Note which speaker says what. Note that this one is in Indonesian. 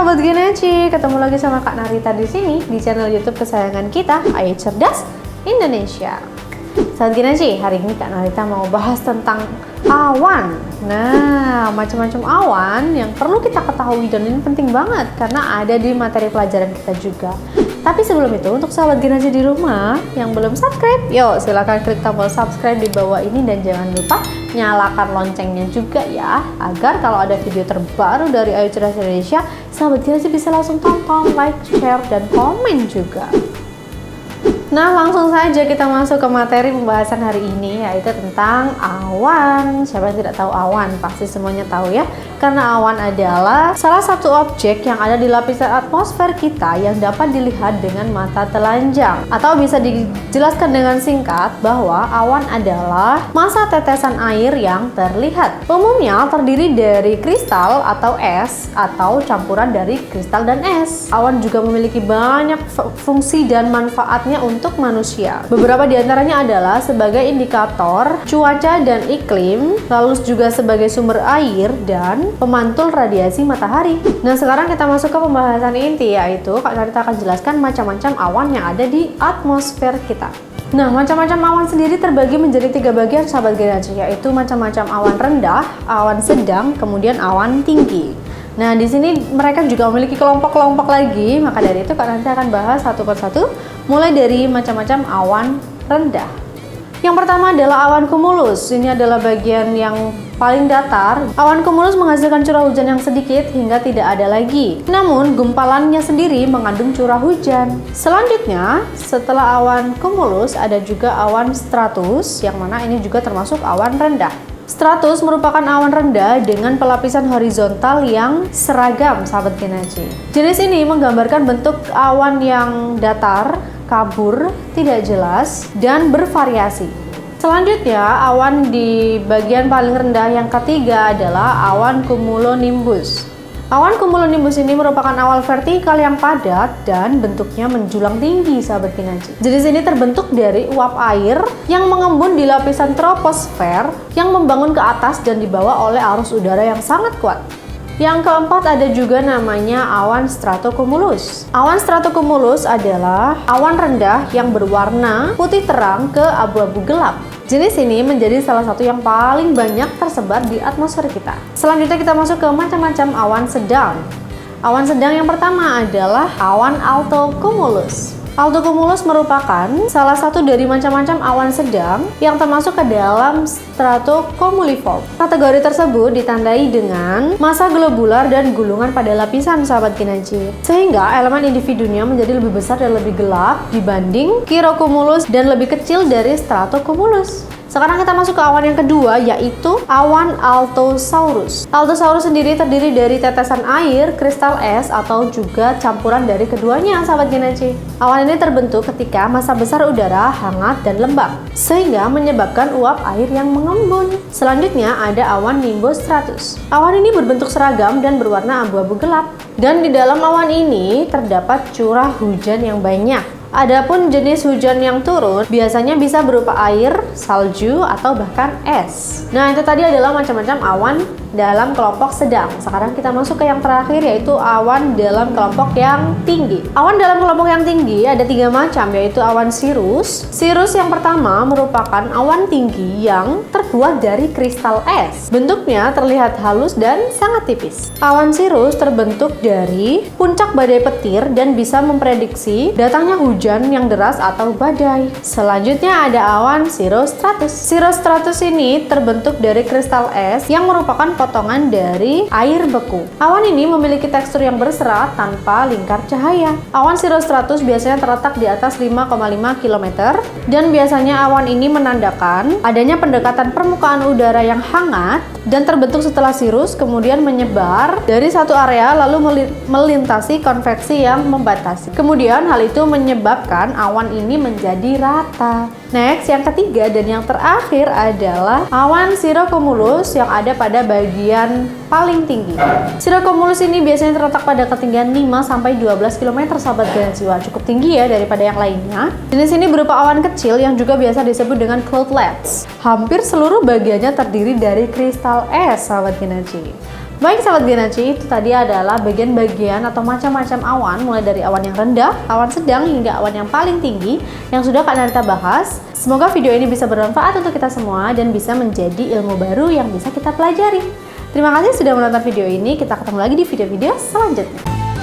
Speaker 1: Sahabat Genaci, ketemu lagi sama Kak Narita di sini di channel YouTube kesayangan kita, Ayo Cerdas Indonesia. Sahabat Genaci, hari ini Kak Narita mau bahas tentang awan. Nah, macam-macam awan yang perlu kita ketahui dan ini penting banget karena ada di materi pelajaran kita juga. Tapi sebelum itu, untuk sahabat Genaci di rumah yang belum subscribe, yuk silahkan klik tombol subscribe di bawah ini dan jangan lupa nyalakan loncengnya juga ya, agar kalau ada video terbaru dari Ayo Cerdas Indonesia, sahabat Genaci bisa langsung tonton, like, share, dan komen juga. Nah, langsung saja kita masuk ke materi pembahasan hari ini, yaitu tentang awan. Siapa yang tidak tahu awan? Pasti semuanya tahu ya, karena awan adalah salah satu objek yang ada di lapisan atmosfer kita yang dapat dilihat dengan mata telanjang. Atau bisa dijelaskan dengan singkat bahwa awan adalah massa tetesan air yang terlihat. Umumnya terdiri dari kristal atau es, atau campuran dari kristal dan es. Awan juga memiliki banyak fungsi dan manfaatnya untuk manusia. Beberapa diantaranya adalah sebagai indikator cuaca dan iklim, lalu juga sebagai sumber air dan pemantul radiasi matahari. Nah, sekarang kita masuk ke pembahasan inti, yaitu Kak Narita akan jelaskan macam-macam awan yang ada di atmosfer kita. Nah, macam-macam awan sendiri terbagi menjadi 3 bagian sahabat Genaci, yaitu macam-macam awan rendah, awan sedang, kemudian awan tinggi. Nah, di sini mereka juga memiliki kelompok-kelompok lagi, maka dari itu Kak Narita akan bahas satu persatu, mulai dari macam-macam awan rendah. Yang pertama adalah awan cumulus. Ini adalah bagian yang paling datar. Awan cumulus menghasilkan curah hujan yang sedikit hingga tidak ada lagi. Namun, gumpalannya sendiri mengandung curah hujan. Selanjutnya, setelah awan cumulus ada juga awan stratus, yang mana ini juga termasuk awan rendah. Stratus merupakan awan rendah dengan pelapisan horizontal yang seragam, sahabat Genaci. Jenis ini menggambarkan bentuk awan yang datar, kabur, tidak jelas, dan bervariasi. Selanjutnya, awan di bagian paling rendah yang ketiga adalah awan cumulonimbus. Awan cumulonimbus ini merupakan awan vertikal yang padat dan bentuknya menjulang tinggi, sahabat Genaci. Jenis ini terbentuk dari uap air yang mengembun di lapisan troposfer yang membangun ke atas dan dibawa oleh arus udara yang sangat kuat. Yang keempat ada juga namanya awan stratocumulus. Awan stratocumulus adalah awan rendah yang berwarna putih terang ke abu-abu gelap. Jenis ini menjadi salah satu yang paling banyak tersebar di atmosfer kita. Selanjutnya kita masuk ke macam-macam awan sedang. Awan sedang yang pertama adalah awan altocumulus. Altocumulus merupakan salah satu dari macam-macam awan sedang yang termasuk ke dalam stratocumuliform. Kategori tersebut ditandai dengan massa globular dan gulungan pada lapisan, sahabat Genaci. Sehingga elemen individunya menjadi lebih besar dan lebih gelap dibanding cirrocumulus dan lebih kecil dari stratocumulus. Sekarang kita masuk ke awan yang kedua, yaitu awan altosaurus. Altosaurus sendiri terdiri dari tetesan air, kristal es, atau juga campuran dari keduanya, sahabat Genaci. Awan ini terbentuk ketika massa besar udara hangat dan lembab, sehingga menyebabkan uap air yang mengembun. Selanjutnya ada awan nimbus stratus. Awan ini berbentuk seragam dan berwarna abu-abu gelap. Dan di dalam awan ini terdapat curah hujan yang banyak. Adapun jenis hujan yang turun biasanya bisa berupa air, salju, atau bahkan es. Nah, itu tadi adalah macam-macam awan dalam kelompok sedang. Sekarang kita masuk ke yang terakhir, yaitu awan dalam kelompok yang tinggi. Awan dalam kelompok yang tinggi ada 3 macam, yaitu awan cirrus. Cirrus yang pertama merupakan awan tinggi yang terbuat dari kristal es. Bentuknya terlihat halus dan sangat tipis. Awan cirrus terbentuk dari puncak badai petir dan bisa memprediksi datangnya hujan yang deras atau badai. Selanjutnya ada awan cirrostratus. Cirrostratus ini terbentuk dari kristal es yang merupakan potongan dari air beku. Awan ini memiliki tekstur yang berserat tanpa lingkar cahaya. Awan cirrostratus biasanya terletak di atas 5,5 km dan biasanya awan ini menandakan adanya pendekatan permukaan udara yang hangat dan terbentuk setelah cirrus kemudian menyebar dari satu area lalu melintasi konveksi yang membatasi. Kemudian hal itu menyebabkan awan ini menjadi rata. Next, yang ketiga dan yang terakhir adalah awan cirrocumulus yang ada pada bagian paling tinggi. Cirrocumulus ini biasanya terletak pada ketinggian 5-12 km, sahabat Genaci. Cukup tinggi ya daripada yang lainnya. Jenis ini berupa awan kecil yang juga biasa disebut dengan cloudlets. Hampir seluruh bagiannya terdiri dari kristal es, sahabat Genaci. Baik sahabat Genaci, itu tadi adalah bagian-bagian atau macam-macam awan, mulai dari awan yang rendah, awan sedang, hingga awan yang paling tinggi yang sudah Kak Narita bahas. Semoga video ini bisa bermanfaat untuk kita semua dan bisa menjadi ilmu baru yang bisa kita pelajari. Terima kasih sudah menonton video ini, kita ketemu lagi di video-video selanjutnya.